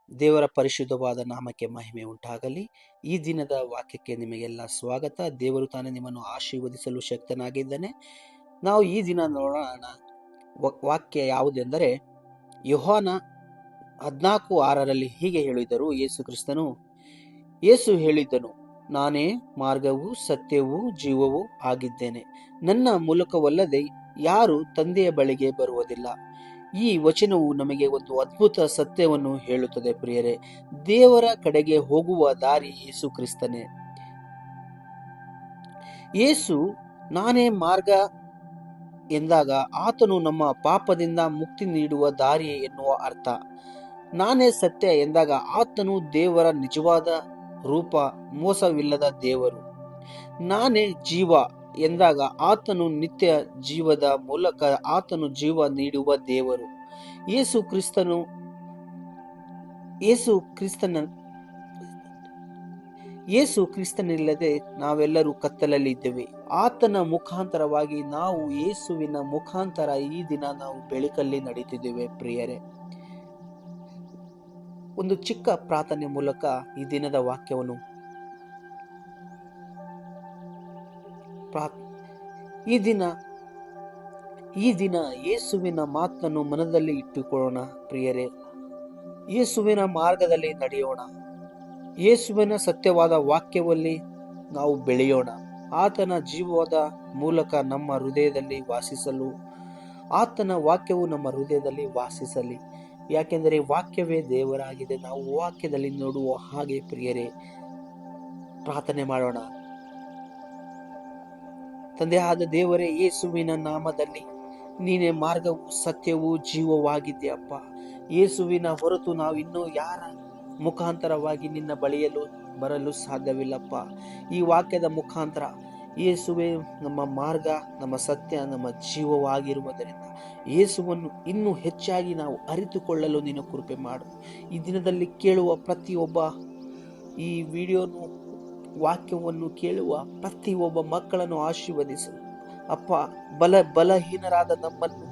ದೇವರ ಪರಿಶುದ್ಧವಾದ ನಾಮಕ್ಕೆ ಮಹಿಮೆ ಉಂಟಾಗಲಿ. ಈ ದಿನದ ವಾಕ್ಯಕ್ಕೆ ನಿಮಗೆಲ್ಲ ಸ್ವಾಗತ. ದೇವರು ತಾನೇ ನಿಮ್ಮನ್ನು ಆಶೀರ್ವದಿಸಲು ಶಕ್ತನಾಗಿದ್ದಾನೆ. ನಾವು ಈ ದಿನ ನೋಡೋಣ ವಾಕ್ಯ ಯಾವುದೆಂದರೆ, ಯೋಹಾನ 14:6 ಹೀಗೆ ಹೇಳಿದರು ಯೇಸು ಕ್ರಿಸ್ತನು. ಯೇಸು ಹೇಳಿದ್ದನು, ನಾನೇ ಮಾರ್ಗವೂ ಸತ್ಯವೂ ಜೀವವೂ ಆಗಿದ್ದೇನೆ. ನನ್ನ ಮೂಲಕವಲ್ಲದೆ ಯಾರು ತಂದೆಯ ಬಳಿಗೆ ಬರುವುದಿಲ್ಲ. ಈ ವಚನವು ನಮಗೆ ಒಂದು ಅದ್ಭುತ ಸತ್ಯವನ್ನು ಹೇಳುತ್ತದೆ ಪ್ರಿಯರೇ. ದೇವರ ಕಡೆಗೆ ಹೋಗುವ ದಾರಿ ಯೇಸು ಕ್ರಿಸ್ತನೇ. ಯೇಸು ನಾನೇ ಮಾರ್ಗ ಎಂದಾಗ ಆತನು ನಮ್ಮ ಪಾಪದಿಂದ ಮುಕ್ತಿ ನೀಡುವ ದಾರಿ ಎನ್ನುವ ಅರ್ಥ. ನಾನೇ ಸತ್ಯ ಎಂದಾಗ ಆತನು ದೇವರ ನಿಜವಾದ ರೂಪ, ಮೋಸವಿಲ್ಲದ ದೇವರು. ನಾನೇ ಜೀವ ಎಂದಾಗ ಆತನು ನಿತ್ಯ ಜೀವದ ಮೂಲಕ ಆತನು ಜೀವ ನೀಡುವ ದೇವರು. ಯೇಸು ಕ್ರಿಸ್ತನಿಲ್ಲದೆ ನಾವೆಲ್ಲರೂ ಕತ್ತಲಲ್ಲಿ ಇದ್ದೇವೆ. ಆತನ ಮುಖಾಂತರವಾಗಿ ನಾವು ಯೇಸುವಿನ ಮುಖಾಂತರ ಈ ದಿನ ನಾವು ಬೆಳಕಲ್ಲಿ ನಡೀತಿದ್ದೇವೆ ಪ್ರಿಯರೇ. ಒಂದು ಚಿಕ್ಕ ಪ್ರಾರ್ಥನೆ ಮೂಲಕ ಈ ದಿನದ ವಾಕ್ಯವನ್ನು ಈ ದಿನ ಯೇಸುವಿನ ಮಾತನ್ನು ಮನದಲ್ಲಿ ಇಟ್ಟುಕೊಳ್ಳೋಣ ಪ್ರಿಯರೇ. ಯೇಸುವಿನ ಮಾರ್ಗದಲ್ಲಿ ನಡೆಯೋಣ. ಯೇಸುವಿನ ಸತ್ಯವಾದ ವಾಕ್ಯದಲ್ಲಿ ನಾವು ಬೆಳೆಯೋಣ. ಆತನ ಜೀವದ ಮೂಲಕ ನಮ್ಮ ಹೃದಯದಲ್ಲಿ ವಾಸಿಸಲು, ಆತನ ವಾಕ್ಯವು ನಮ್ಮ ಹೃದಯದಲ್ಲಿ ವಾಸಿಸಲಿ. ಯಾಕೆಂದರೆ ವಾಕ್ಯವೇ ದೇವರಾಗಿದೆ. ನಾವು ವಾಕ್ಯದಲ್ಲಿ ನೋಡುವ ಹಾಗೆ ಪ್ರಿಯರೇ ಪ್ರಾರ್ಥನೆ ಮಾಡೋಣ. ತಂದೆಯಾದ ದೇವರೇ, ಯೇಸುವಿನ ನಾಮದಲ್ಲಿ ನೀನೇ ಮಾರ್ಗವು ಸತ್ಯವೂ ಜೀವವಾಗಿದೆಯಪ್ಪ. ಯೇಸುವಿನ ಹೊರತು ನಾವು ಇನ್ನೂ ಯಾರ ಮುಖಾಂತರವಾಗಿ ನಿನ್ನ ಬಳಿಯಲು ಬರಲು ಸಾಧ್ಯವಿಲ್ಲಪ್ಪ. ಈ ವಾಕ್ಯದ ಮುಖಾಂತರ ಯೇಸುವೇ ನಮ್ಮ ಮಾರ್ಗ, ನಮ್ಮ ಸತ್ಯ, ನಮ್ಮ ಜೀವವಾಗಿರುವುದರಿಂದ ಯೇಸುವನ್ನು ಇನ್ನೂ ಹೆಚ್ಚಾಗಿ ನಾವು ಅರಿತುಕೊಳ್ಳಲು ನೀನು ಕೃಪೆ ಮಾಡು. ಈ ದಿನದಲ್ಲಿ ಕೇಳುವ ಪ್ರತಿಯೊಬ್ಬ, ಈ ವಿಡಿಯೋನು ವಾಕ್ಯವನ್ನು ಕೇಳುವ ಪ್ರತಿಯೊಬ್ಬ ಮಕ್ಕಳನ್ನು ಆಶೀರ್ವದಿಸು ಅಪ್ಪ. ಬಲಹೀನರಾದ ನಮ್ಮನ್ನು